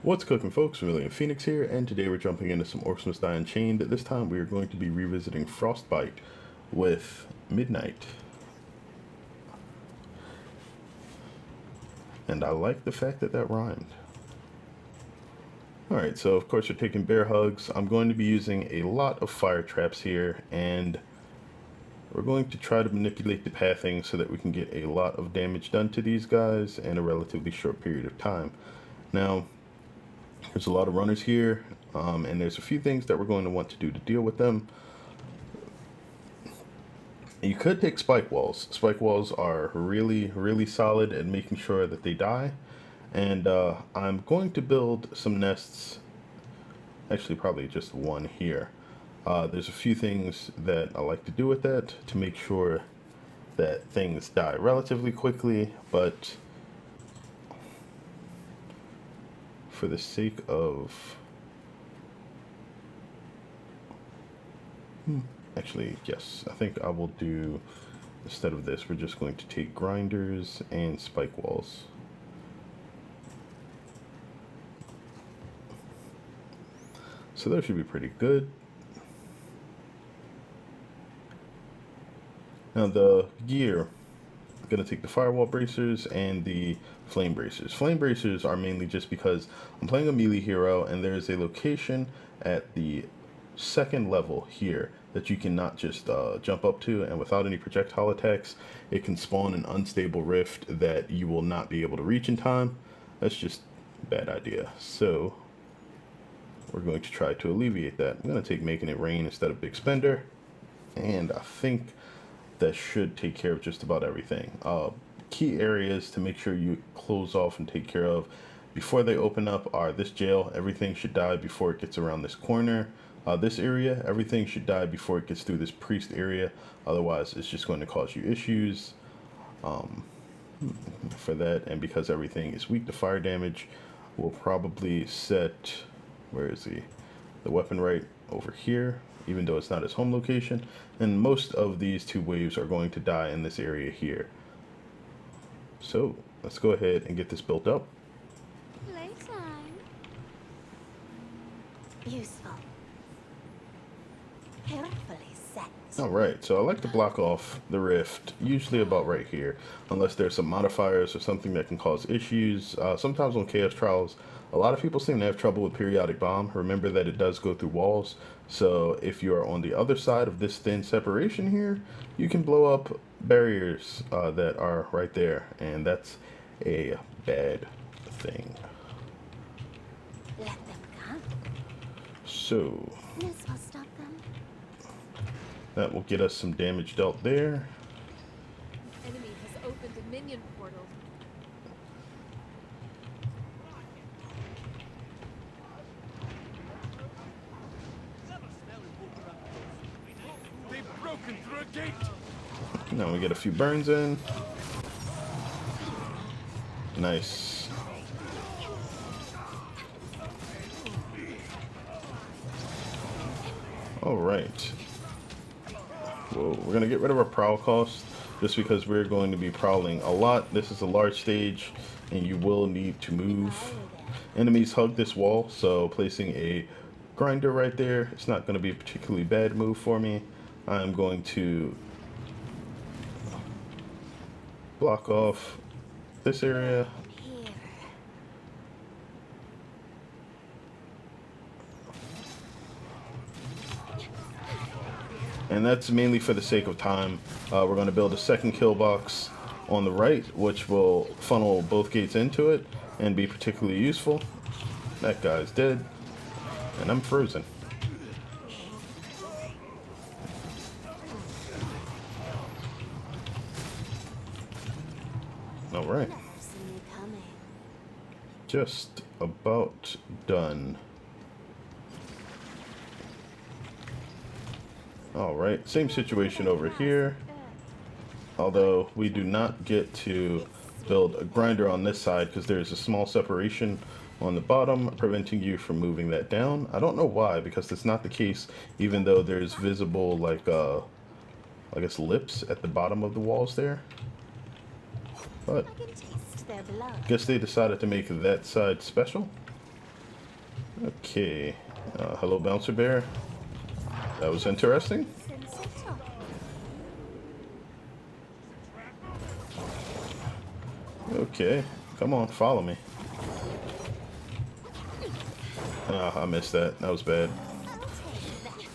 What's cooking, folks? Vermillion Phoenix here, and today we're jumping into some Orcs Must Die Unchained. This time we are going to be revisiting Frostbite with Midnight. And I like the fact that that rhymed. Alright, so of course we're taking bear hugs. I'm going to be using a lot of fire traps here, and we're going to try to manipulate the pathing so that we can get a lot of damage done to these guys in a relatively short period of time. Now, there's a lot of runners here, and there's a few things that we're going to want to do to deal with them. You could take spike walls. Spike walls are really solid at making sure that they die. And I'm going to build some nests, actually probably just one here. There's a few things that I like to do with that to make sure that things die relatively quickly, but for the sake of... Actually, yes, I think I will do, instead of this, we're just going to take grinders and spike walls. So that should be pretty good. Now the gear, I'm going to take the Firewall Bracers and the Flame Bracers. Flame Bracers are mainly just because I'm playing a melee hero, and there's a location at the second level here that you cannot just jump up to, and without any projectile attacks, it can spawn an unstable rift that you will not be able to reach in time. That's just a bad idea. So we're going to try to alleviate that. I'm going to take Making It Rain instead of Big Spender, and I think that should take care of just about everything. Key areas to make sure you close off and take care of before they open up are this jail. Everything should die before it gets around this corner. This area, everything should die before it gets through this priest area. Otherwise, it's just going to cause you issues for that. And because everything is weak to fire damage, we'll probably set, where is he? The Weaponwright over here, even though it's not his home location. And most of these two waves are going to die in this area here. So let's go ahead and get this built up. Playtime. Useful. Carefully set. Alright, so I like to block off the rift, usually about right here, unless there's some modifiers or something that can cause issues. Sometimes on Chaos Trials, a lot of people seem to have trouble with Periodic Bomb. Remember that it does go through walls, so if you are on the other side of this thin separation here, you can blow up barriers that are right there, and that's a bad thing. Let them come. So This will stop them. that will get us some damage dealt there. Enemy has opened a minion portal. They've broken through a gate. Now we get a few burns in. Nice. All right. Whoa, we're gonna get rid of our prowl cost just because we're going to be prowling a lot. This is a large stage, and you will need to move. Enemies hug this wall, so placing a grinder right there, it's not going to be a particularly bad move for me. I'm going to block off this area. Here. And that's mainly for the sake of time. We're going to build a second kill box on the right, which will funnel both gates into it and be particularly useful. That guy's dead, and I'm frozen. All right, Never seen you coming. just about done. Alright, same situation over here. Although we do not get to build a grinder on this side because there's a small separation on the bottom preventing you from moving that down. I don't know why, because that's not the case, even though there's visible, like, I guess lips at the bottom of the walls there. But I can taste their blood. guess they decided to make that side special. Okay. Hello, Bouncer Bear. That was interesting. Sensato. Okay. Come on, follow me. Ah, I missed that. That was bad. I'll take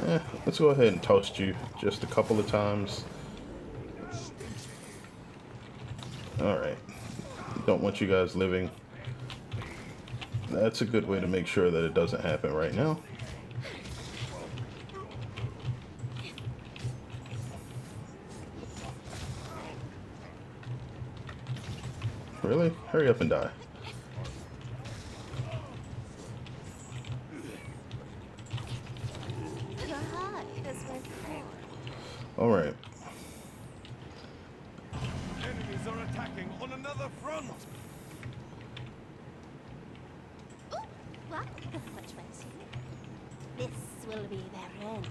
that. Let's go ahead and toast you just a couple of times. Alright. Don't want you guys living. That's a good way to make sure that it doesn't happen right now. Really? Hurry up and die. Your heart is worth more. Alright. Enemies are attacking on another front. Ooh, what? Much mercy. This will be their end.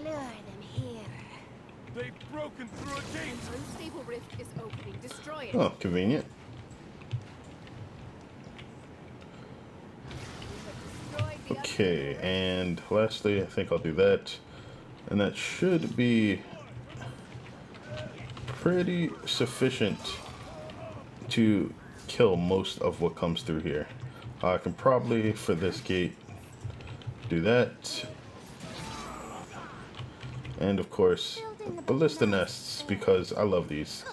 Lure them here. They've broken through a gate. Unstable rift is opening. Destroy it. Oh, convenient. Destroy the Okay, and lastly, I think I'll do that. And that should be pretty sufficient to kill most of what comes through here. I can probably, for this gate, do that. And of course, ballista nests, because I love these.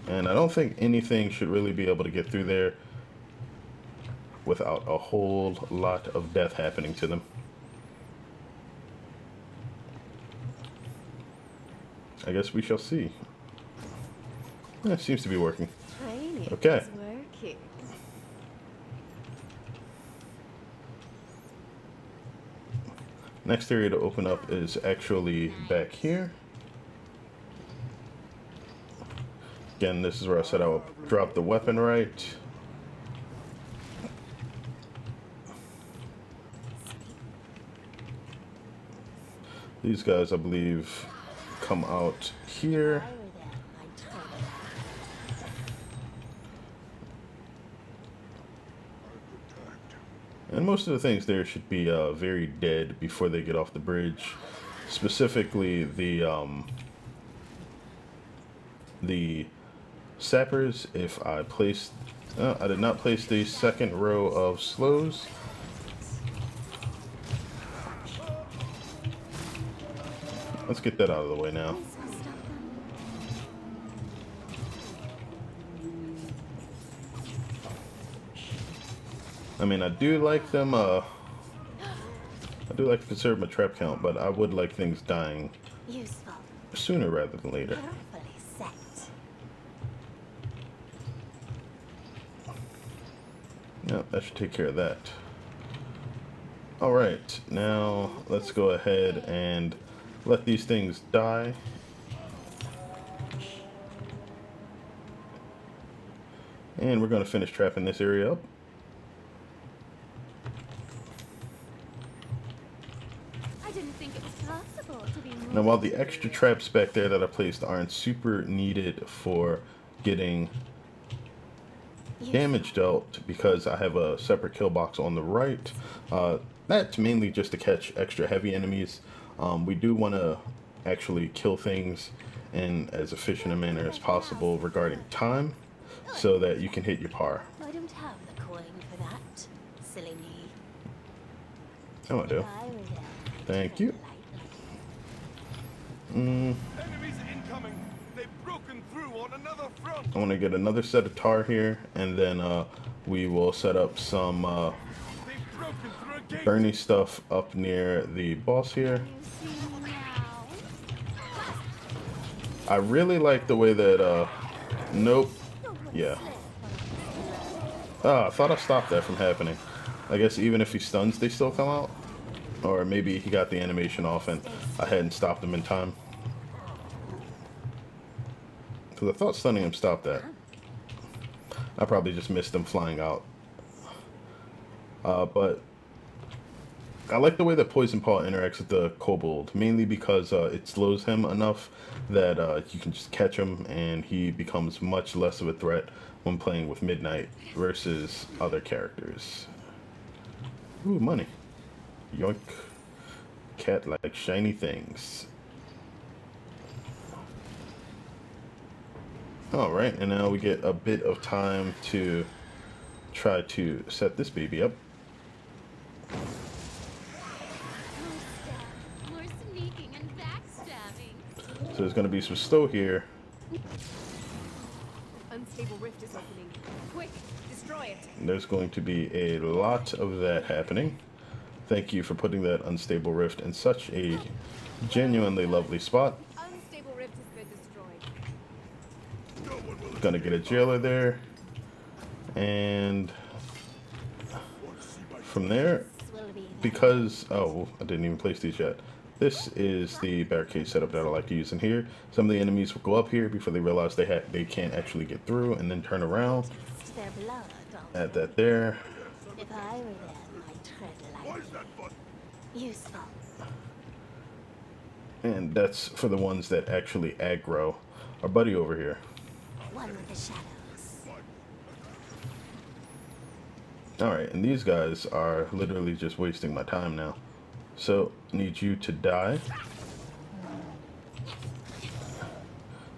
And I don't think anything should really be able to get through there without a whole lot of death happening to them. I guess we shall see. It seems to be working. Training Okay. is working. Next area to open up is actually back here. Again, this is where I said I would drop the Weaponwright. These guys, I believe, come out here. Fire them, my twin. And most of the things there should be very dead before they get off the bridge. Specifically, the sappers. If I placed, I did not place the second row of slows. Let's get that out of the way now. This will stop them. I mean, I do like them. I do like to conserve my trap count, but I would like things dying Useful. sooner rather than later. Carefully set. Yeah, that should take care of that. Alright, now let's go ahead and let these things die. And we're going to finish trapping this area up. I didn't think it was possible to be more. Now, while the extra traps back there that I placed aren't super needed for getting damage dealt, because I have a separate kill box on the right, that's mainly just to catch extra heavy enemies. We do want to actually kill things in as efficient a manner as possible regarding time, so that you can hit your par. I don't have the coin for that. Silly me. Oh, I do. Fire them. Thank you. Enemies incoming. They've broken through on another front. I want to get another set of tar here, and then we will set up some They've broken through a gate. Bernie stuff up near the boss here. You see me now? I really like the way that, nope, yeah. Ah, I thought I stopped that from happening. I guess even if he stuns, they still come out? Or maybe he got the animation off and I hadn't stopped him in time. Because I thought stunning him stopped that. I probably just missed him flying out. But I like the way that Poison Paw interacts with the Kobold, mainly because it slows him enough that you can just catch him and he becomes much less of a threat when playing with Midnight versus other characters. Ooh, money. Yoink. Cat like shiny things. Alright, and now we get a bit of time to try to set this baby up. More sneaking and backstabbing. So there's going to be some stow here. Unstable rift is opening. Quick, destroy it. And there's going to be a lot of that happening. Thank you for putting that unstable rift in such a genuinely lovely spot. Unstable rift has been destroyed. Gonna get a jailer there. And from there, This will be because, oh, I didn't even place these yet. This is the barricade setup that I like to use in here. Some of the enemies will go up here before they realize they can't actually get through, and then turn around. taste their blood. Add that there. If I were there, I'd tread lightly. Useful. And that's for the ones that actually aggro our buddy over here. One with the shadows. Alright, and these guys are literally just wasting my time now. So, need you to die.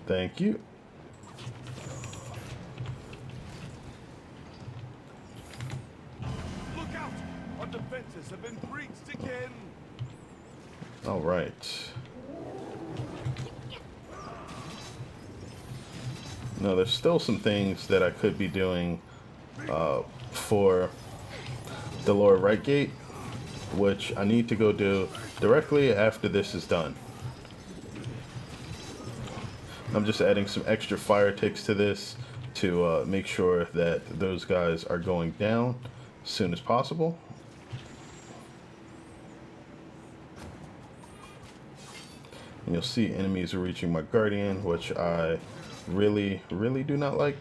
Thank you. Look out! Our defenses have been breached again! Alright. Now, there's still some things that I could be doing for the lower right gate, which I need to go do directly after this is done. I'm just adding some extra fire ticks to this to make sure that those guys are going down as soon as possible. And you'll see enemies are reaching my guardian, which I really do not like.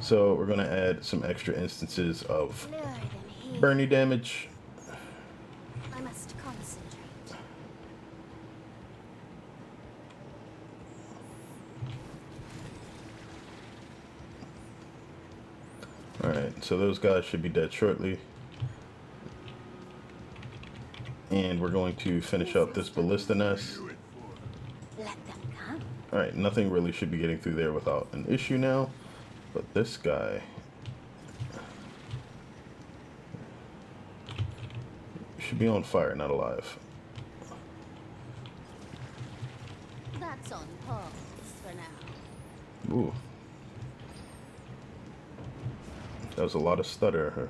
So we're going to add some extra instances of Lured and healed. Bernie damage. I must concentrate. Alright, so those guys should be dead shortly. And we're going to finish up this Ballista nest. Let them come. Alright, nothing really should be getting through there without an issue now. But this guy should be on fire, not alive. That's on pause for now. Ooh. That was a lot of stutter.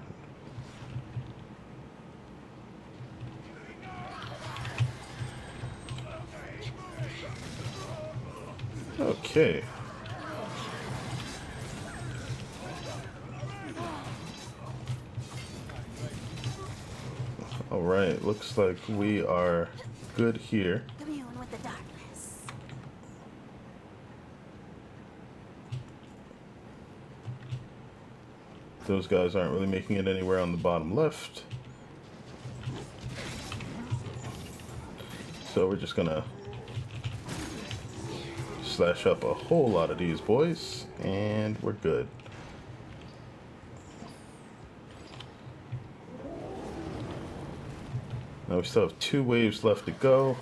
Okay. Alright, looks like we are good here. Commune with the darkness. Those guys aren't really making it anywhere on the bottom left. So we're just gonna slash up a whole lot of these boys, and we're good. Now we still have 2 waves left to go.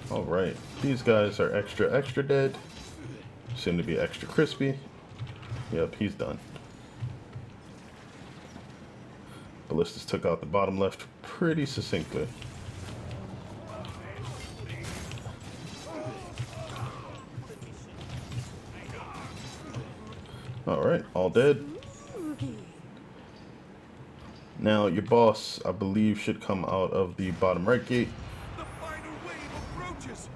Alright, these guys are extra dead. Seem to be extra crispy. Yep, he's done. Ballistas took out the bottom left pretty succinctly. Alright, all dead. Now your boss, I believe, should come out of the bottom right gate. The final wave approaches!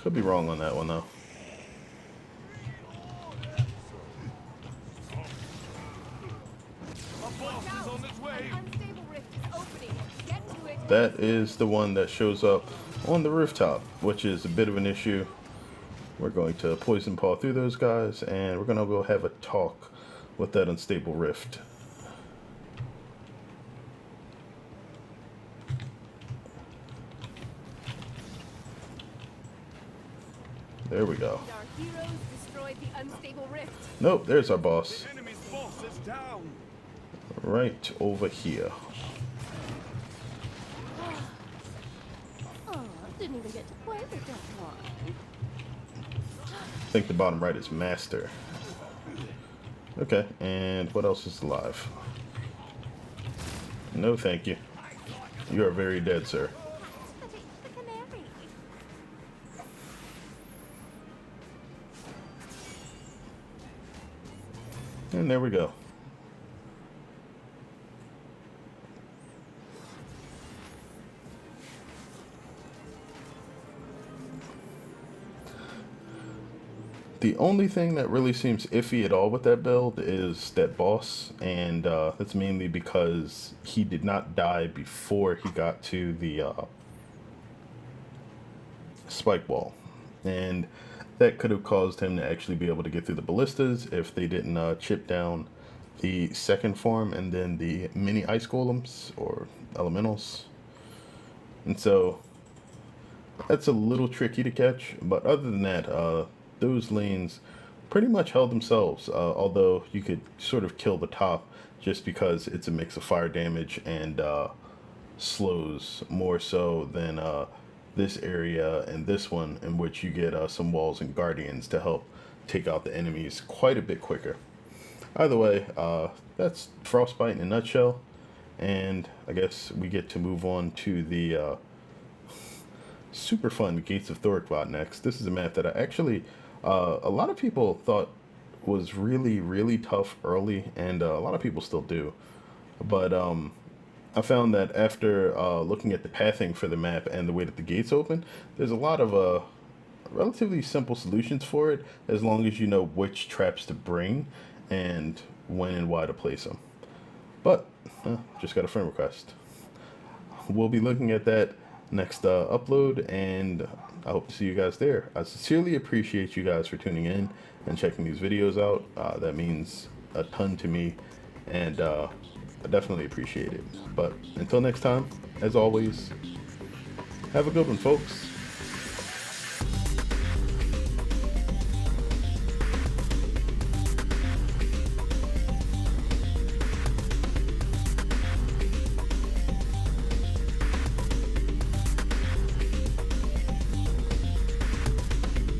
Could be wrong on that one though. A boss that is the one that shows up on the rooftop, which is a bit of an issue. We're going to poison paw through those guys, and we're going to go have a talk with that unstable rift. There we go. Our heroes destroyed the unstable rift. Nope, there's our boss. The enemy's boss is down. Right over here. Oh, didn't even get to play with that one. I think the bottom right is master. Okay, and what else is alive? No, thank you. You are very dead, sir. But it's the canary. And there we go. The only thing that really seems iffy at all with that build is that boss, and that's mainly because he did not die before he got to the spike wall, and that could have caused him to actually be able to get through the ballistas if they didn't chip down the second form and then the mini ice golems or elementals. And so that's a little tricky to catch, but other than that, those lanes pretty much held themselves, although you could sort of kill the top just because it's a mix of fire damage and slows more so than this area and this one, in which you get some walls and guardians to help take out the enemies quite a bit quicker. Either way, that's Frostbite in a nutshell, and I guess we get to move on to the super fun Gates of Thorikvat next. This is a map that I actually, a lot of people thought was really tough early, and a lot of people still do. But I found that after looking at the pathing for the map and the way that the gates open, there's a lot of relatively simple solutions for it, as long as you know which traps to bring and when and why to place them. But just got a friend request. We'll be looking at that next upload, and I hope to see you guys there. I sincerely appreciate you guys for tuning in and checking these videos out. That means a ton to me, and I definitely appreciate it. But until next time, as always, have a good one, folks.